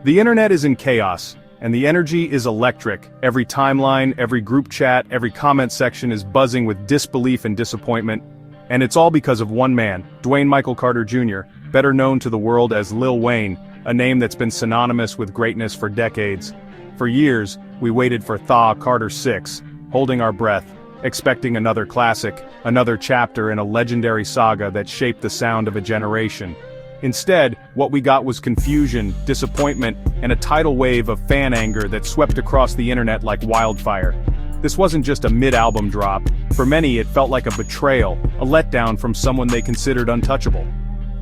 The internet is in chaos, and the energy is electric. Every timeline, every group chat, every comment section is buzzing with disbelief and disappointment. And it's all because of one man, Dwayne Michael Carter Jr., better known to the world as Lil Wayne, a name that's been synonymous with greatness for decades. For years, we waited for Thaw Carter 6, holding our breath, expecting another classic, another chapter in a legendary saga that shaped the sound of a generation. Instead, what we got was confusion, disappointment, and a tidal wave of fan anger that swept across the internet like wildfire. This wasn't just a mid-album drop. For many, it felt like a betrayal, a letdown from someone they considered untouchable.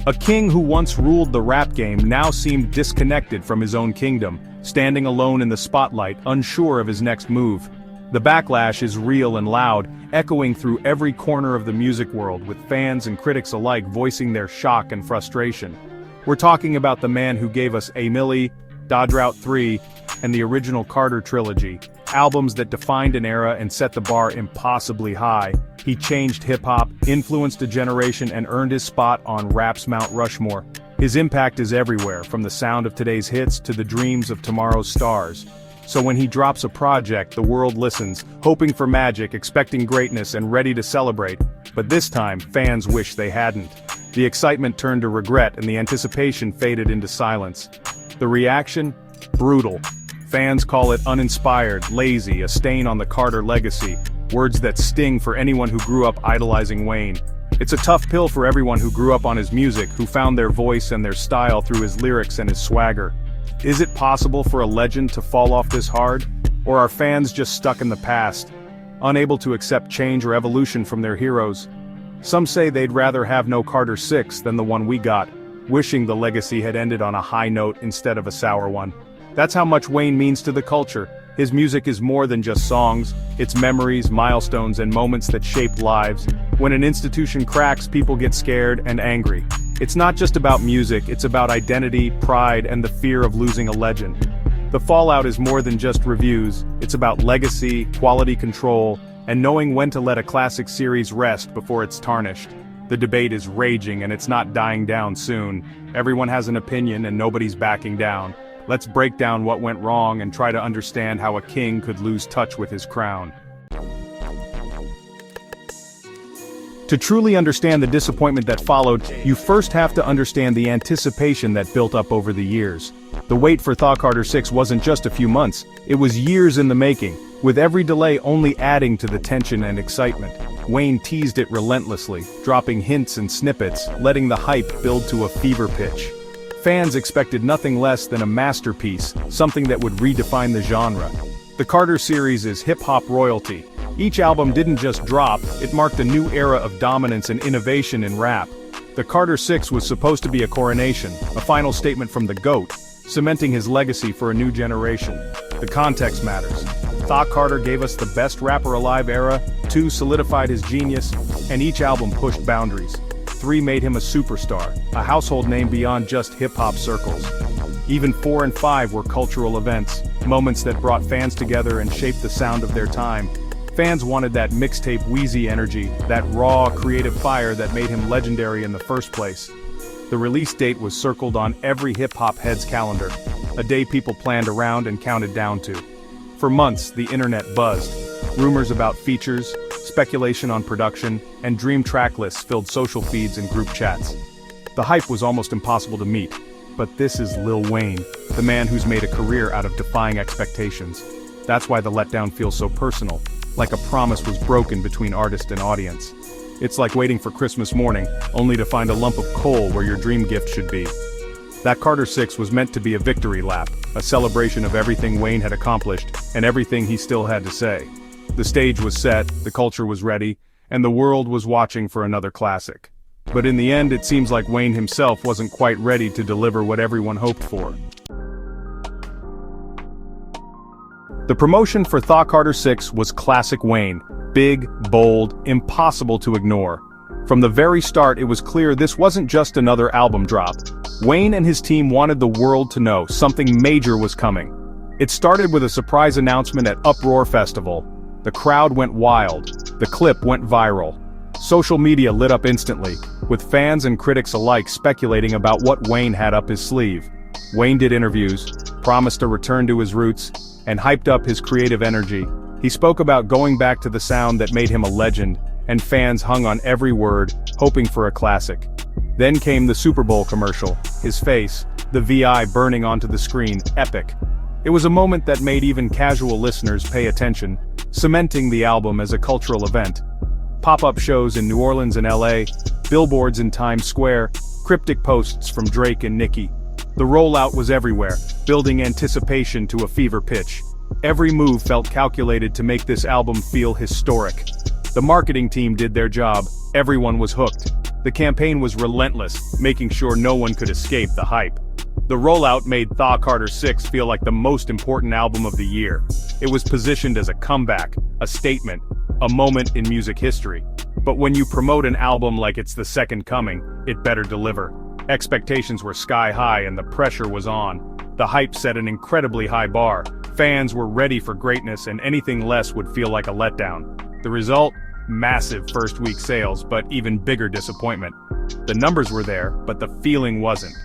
A king who once ruled the rap game now seemed disconnected from his own kingdom, standing alone in the spotlight, unsure of his next move. The backlash is real and loud, echoing through every corner of the music world, with fans and critics alike voicing their shock and frustration. We're talking about the man who gave us A Milli, Dodge Route 3, and the original Carter trilogy, albums that defined an era and set the bar impossibly high. He changed hip-hop, influenced a generation, and earned his spot on rap's Mount Rushmore. His impact is everywhere, from the sound of today's hits to the dreams of tomorrow's stars. So when he drops a project, the world listens, hoping for magic, expecting greatness, and ready to celebrate. But this time, fans wish they hadn't. The excitement turned to regret, and the anticipation faded into silence. The reaction? Brutal. Fans call it uninspired, lazy, a stain on the Carter legacy, words that sting for anyone who grew up idolizing Wayne. It's a tough pill for everyone who grew up on his music, who found their voice and their style through his lyrics and his swagger. Is it possible for a legend to fall off this hard? Or are fans just stuck in the past, unable to accept change or evolution from their heroes? Some say they'd rather have no Carter 6 than the one we got, wishing the legacy had ended on a high note instead of a sour one. That's how much Wayne means to the culture. His music is more than just songs, it's memories, milestones, and moments that shaped lives. When an institution cracks, people get scared and angry. It's not just about music, it's about identity, pride, and the fear of losing a legend. The fallout is more than just reviews, it's about legacy, quality control, and knowing when to let a classic series rest before it's tarnished. The debate is raging and it's not dying down soon. Everyone has an opinion and nobody's backing down. Let's break down what went wrong and try to understand how a king could lose touch with his crown. To truly understand the disappointment that followed, you first have to understand the anticipation that built up over the years. The wait for Thaw Carter 6 wasn't just a few months, it was years in the making, with every delay only adding to the tension and excitement. Wayne teased it relentlessly, dropping hints and snippets, letting the hype build to a fever pitch. Fans expected nothing less than a masterpiece, something that would redefine the genre. The Carter series is hip-hop royalty. Each album didn't just drop, it marked a new era of dominance and innovation in rap. The Carter 6 was supposed to be a coronation, a final statement from the GOAT, cementing his legacy for a new generation. The context matters. Thaw Carter gave us the best rapper alive era, 2 solidified his genius, and each album pushed boundaries. 3 made him a superstar, a household name beyond just hip-hop circles. Even 4 and 5 were cultural events, moments that brought fans together and shaped the sound of their time. Fans wanted that mixtape Wheezy energy, that raw, creative fire that made him legendary in the first place. The release date was circled on every hip-hop head's calendar, a day people planned around and counted down to. For months, the internet buzzed. Rumors about features, speculation on production, and dream track lists filled social feeds and group chats. The hype was almost impossible to meet. But this is Lil Wayne, the man who's made a career out of defying expectations. That's why the letdown feels so personal, like a promise was broken between artist and audience. It's like waiting for Christmas morning, only to find a lump of coal where your dream gift should be. That Carter 6 was meant to be a victory lap, a celebration of everything Wayne had accomplished, and everything he still had to say. The stage was set, the culture was ready, and the world was watching for another classic. But in the end, it seems like Wayne himself wasn't quite ready to deliver what everyone hoped for. The promotion for Thaw Carter 6 was classic Wayne, big, bold, impossible to ignore. From the very start, it was clear this wasn't just another album drop. Wayne and his team wanted the world to know something major was coming. It started with a surprise announcement at Uproar Festival. The crowd went wild. The clip went viral. Social media lit up instantly, with fans and critics alike speculating about what Wayne had up his sleeve. Wayne did interviews, promised a return to his roots, and hyped up his creative energy. He spoke about going back to the sound that made him a legend, and fans hung on every word, hoping for a classic. Then came the Super Bowl commercial, his face, the VI burning onto the screen, epic. It was a moment that made even casual listeners pay attention, cementing the album as a cultural event. Pop-up shows in New Orleans and LA, billboards in Times Square, cryptic posts from Drake and Nicki. The rollout was everywhere, building anticipation to a fever pitch. Every move felt calculated to make this album feel historic. The marketing team did their job, everyone was hooked. The campaign was relentless, making sure no one could escape the hype. The rollout made Thaw Carter 6 feel like the most important album of the year. It was positioned as a comeback, a statement, a moment in music history. But when you promote an album like it's the second coming, it better deliver. Expectations were sky high and the pressure was on. The hype set an incredibly high bar. Fans were ready for greatness and anything less would feel like a letdown. The result? Massive first-week sales, but even bigger disappointment. The numbers were there, but the feeling wasn't.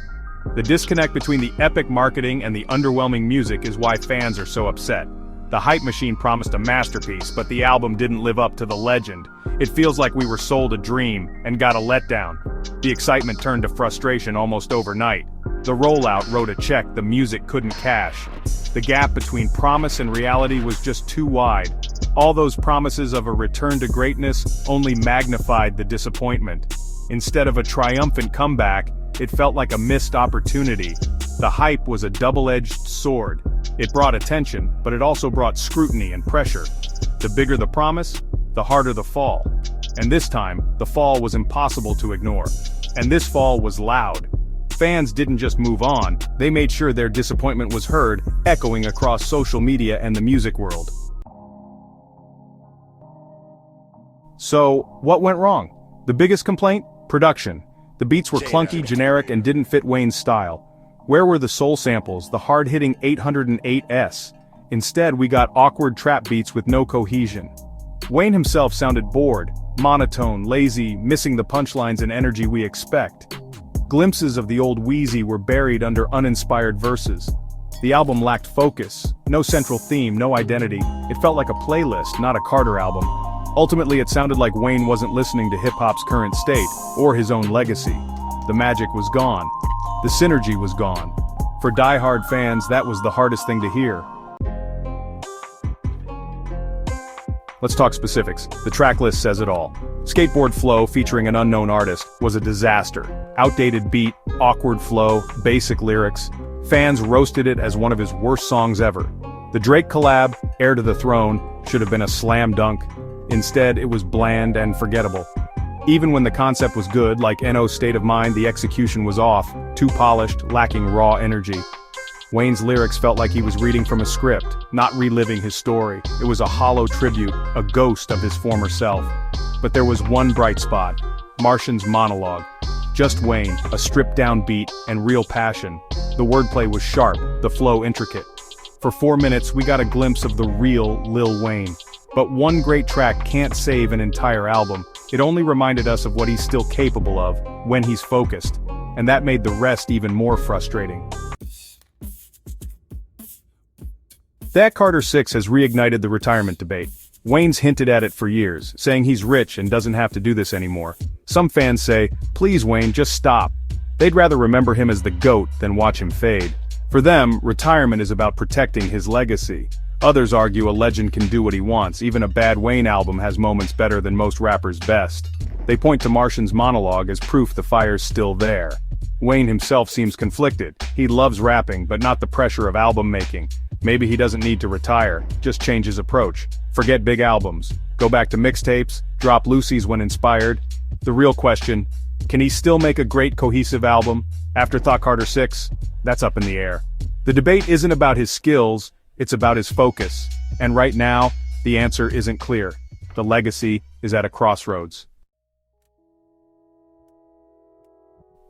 The disconnect between the epic marketing and the underwhelming music is why fans are so upset. The hype machine promised a masterpiece, but the album didn't live up to the legend. It feels like we were sold a dream and got a letdown. The excitement turned to frustration almost overnight. The rollout wrote a check the music couldn't cash. The gap between promise and reality was just too wide. All those promises of a return to greatness only magnified the disappointment. Instead of a triumphant comeback, it felt like a missed opportunity. The hype was a double-edged sword. It brought attention, but it also brought scrutiny and pressure. The bigger the promise, the harder the fall. And this time, the fall was impossible to ignore. And this fall was loud. Fans didn't just move on, they made sure their disappointment was heard, echoing across social media and the music world. So, what went wrong? The biggest complaint? Production. The beats were clunky, generic, and didn't fit Wayne's style. Where were the soul samples, the hard-hitting 808s? Instead, we got awkward trap beats with no cohesion. Wayne himself sounded bored, monotone, lazy, missing the punchlines and energy we expect. Glimpses of the old Wheezy were buried under uninspired verses. The album lacked focus, no central theme, no identity. It felt like a playlist, not a Carter album. Ultimately, it sounded like Wayne wasn't listening to hip-hop's current state, or his own legacy. The magic was gone. The synergy was gone. For die-hard fans, that was the hardest thing to hear. Let's talk specifics. The track list says it all. Skateboard Flow, featuring an unknown artist, was a disaster. Outdated beat, awkward flow, basic lyrics. Fans roasted it as one of his worst songs ever. The Drake collab, Heir to the Throne, should have been a slam dunk. Instead, it was bland and forgettable. Even when the concept was good, like N.O.'s State of Mind, the execution was off, too polished, lacking raw energy. Wayne's lyrics felt like he was reading from a script, not reliving his story. It was a hollow tribute, a ghost of his former self. But there was one bright spot, Martian's monologue. Just Wayne, a stripped-down beat, and real passion. The wordplay was sharp, the flow intricate. For 4 minutes, we got a glimpse of the real Lil Wayne. But one great track can't save an entire album. It only reminded us of what he's still capable of, when he's focused. And that made the rest even more frustrating. That Carter 6 has reignited the retirement debate. Wayne's hinted at it for years, saying he's rich and doesn't have to do this anymore. Some fans say, please Wayne, just stop. They'd rather remember him as the GOAT than watch him fade. For them, retirement is about protecting his legacy. Others argue a legend can do what he wants, even a bad Wayne album has moments better than most rappers' best. They point to Martian's monologue as proof the fire's still there. Wayne himself seems conflicted. He loves rapping, but not the pressure of album making. Maybe he doesn't need to retire, just change his approach. Forget big albums. Go back to mixtapes, drop Lucy's when inspired. The real question, can he still make a great cohesive album? After Thaw Carter 6? That's up in the air. The debate isn't about his skills, it's about his focus. And right now, the answer isn't clear. The legacy is at a crossroads.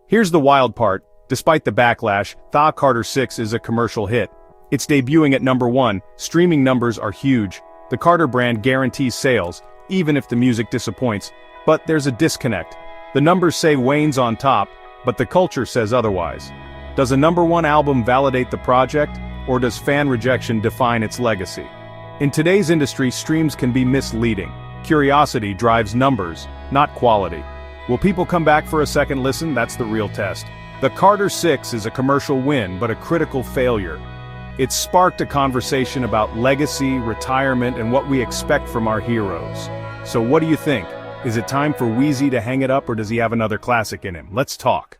Here's the wild part. Despite the backlash, Thaw Carter 6 is a commercial hit. It's debuting at number 1, streaming numbers are huge. The Carter brand guarantees sales, even if the music disappoints. But there's a disconnect. The numbers say Wayne's on top, but the culture says otherwise. Does a number 1 album validate the project? or does fan rejection define its legacy? In today's industry, streams can be misleading. Curiosity drives numbers, not quality. Will people come back for a second listen? That's the real test. The Carter 6 is a commercial win, but a critical failure. It sparked a conversation about legacy, retirement, and what we expect from our heroes. So what do you think? Is it time for Wheezy to hang it up, or does he have another classic in him? Let's talk.